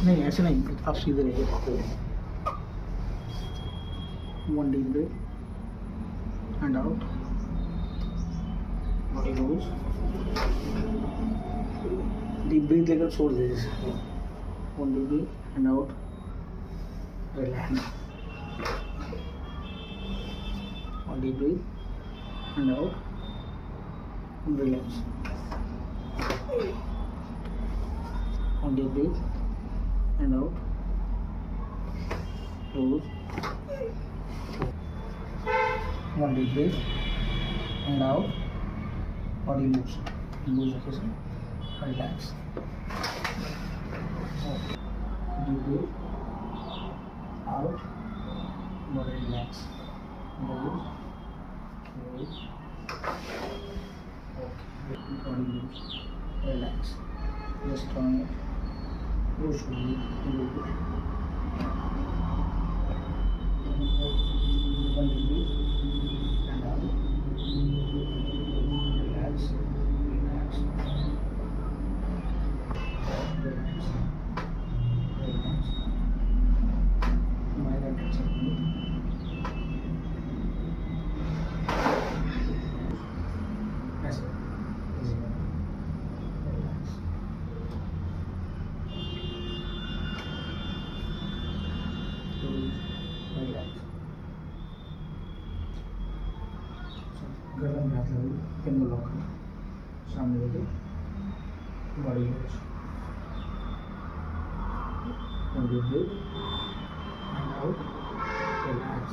नहीं ऐसे नहीं, आप सीधे रहिए। 1 deep breath and out, body loose, deep breath लेकर छोड़ दीजिए। 1 deep breath and out, relax, 1 deep breath and out, relax, 1 deep breath and out, close, 1 deep breath and out, body loose, okay sir, relax, okay. Deep breath out, body relax, loose, close, okay, body loose, relax, just turn it, push really, good. 1 deep breath and out, relax, relax, relax, relax. My right hand side. Yes, sir. Easy. Relax. Relax. गर्दन पे हाथ लगाइए, pen को lock करें, सामने देखिए, body loose, 1 deep breath and out, relax.